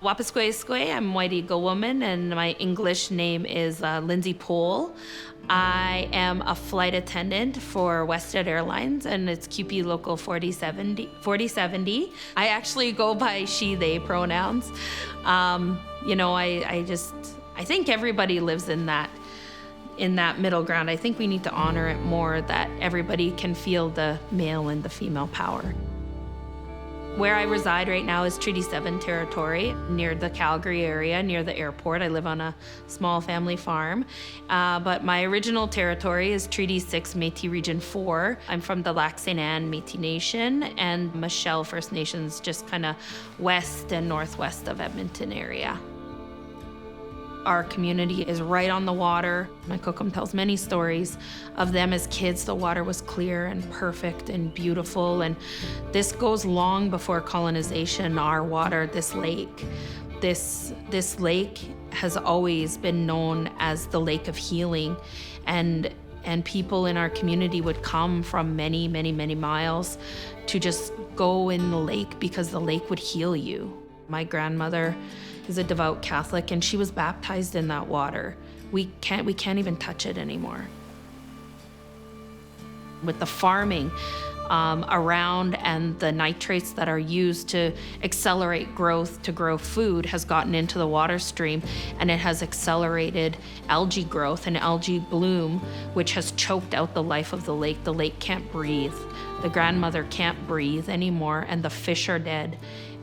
Wapaskwe, I'm White Eagle Woman, and my English name is Lindsay Pohl. I am a flight attendant for WestJet Airlines, and it's CUPE Local 4070. I actually go by she, they pronouns. I think everybody lives in that middle ground. I think we need to honor it more, that everybody can feel the male and the female power. Where I reside right now is Treaty 7 territory, near the Calgary area, near the airport. I live on a small family farm, but my original territory is Treaty 6, Métis Region 4. I'm from the Lac St. Anne Métis Nation and Michelle First Nations, just kind of west and northwest of Edmonton area. Our community is right on the water. My Kokum tells many stories of them as kids. The water was clear and perfect and beautiful. And this goes long before colonization. Our water, this lake has always been known as the Lake of Healing. And people in our community would come from many, many, many miles to just go in the lake because the lake would heal you. My grandmother is a devout Catholic, and she was baptized in that water. We can't even touch it anymore. With the farming around and the nitrates that are used to accelerate growth, to grow food, has gotten into the water stream, and it has accelerated algae growth and algae bloom, which has choked out the life of the lake. The lake can't breathe. The grandmother can't breathe anymore, and the fish are dead.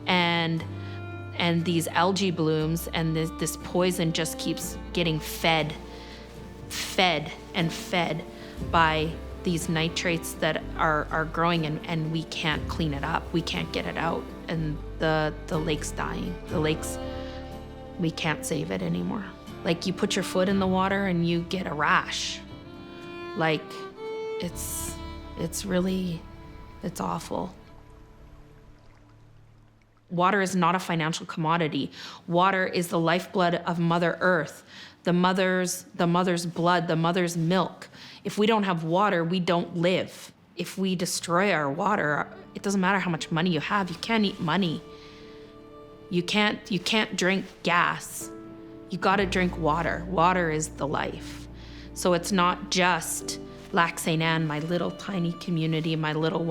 And these algae blooms and this poison just keeps getting fed by these nitrates that are growing, and we can't clean it up. We can't get it out, and the lake's dying. We can't save it anymore. Like, you put your foot in the water and you get a rash. Like, it's awful. Water is not a financial commodity. Water is the lifeblood of Mother Earth, the mother's blood, the mother's milk. If we don't have water, we don't live. If we destroy our water, it doesn't matter how much money you have. You can't eat money. You can't drink gas. You gotta drink water. Water is the life. So it's not just Lac St. Anne, my little tiny community, my little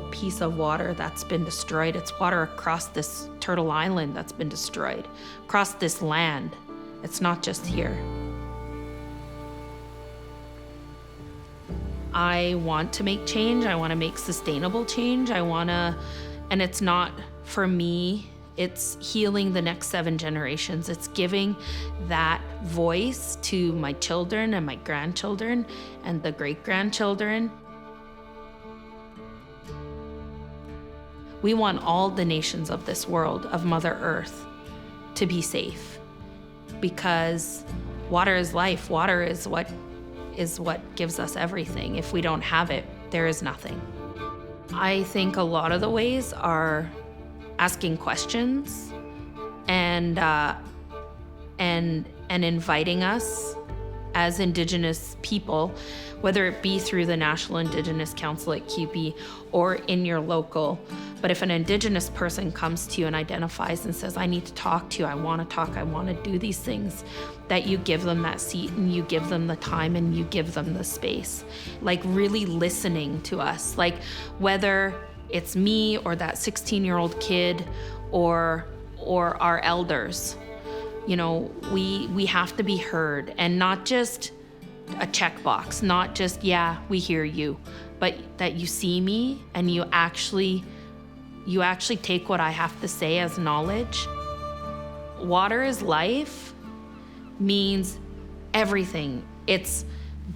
piece of water that's been destroyed. It's water across this Turtle Island that's been destroyed, across this land. It's not just here. I want to make change. I want to make sustainable change. And it's not for me. It's healing the next 7 generations. It's giving that voice to my children and my grandchildren and the great-grandchildren. We want all the nations of this world, of Mother Earth, to be safe, because water is life. Water is what gives us everything. If we don't have it, there is nothing. I think a lot of the ways are asking questions and inviting us as Indigenous people, whether it be through the National Indigenous Council at CUPE or in your local. But if an Indigenous person comes to you and identifies and says, I need to talk to you, I want to talk, I want to do these things, that you give them that seat and you give them the time and you give them the space. Like, really listening to us, like whether it's me or that 16-year-old kid or our elders. We have to be heard, and not just a checkbox, not just, yeah, we hear you, but that you see me and you actually take what I have to say as knowledge. Water is life means everything. It's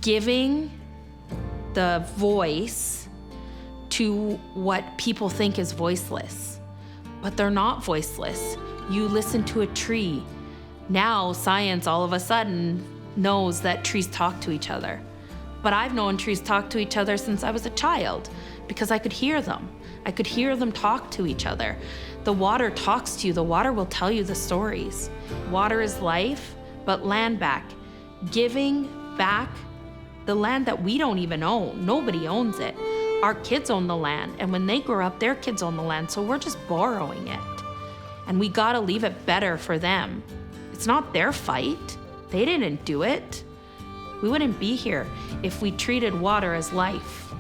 giving the voice to what people think is voiceless, but they're not voiceless. You listen to a tree. Now science all of a sudden knows that trees talk to each other. But I've known trees talk to each other since I was a child, because I could hear them. I could hear them talk to each other. The water talks to you. The water will tell you the stories. Water is life, but land back. Giving back the land that we don't even own. Nobody owns it. Our kids own the land, and when they grow up, their kids own the land, so we're just borrowing it. and we gotta leave it better for them. It's not their fight. They didn't do it. We wouldn't be here if we treated water as life.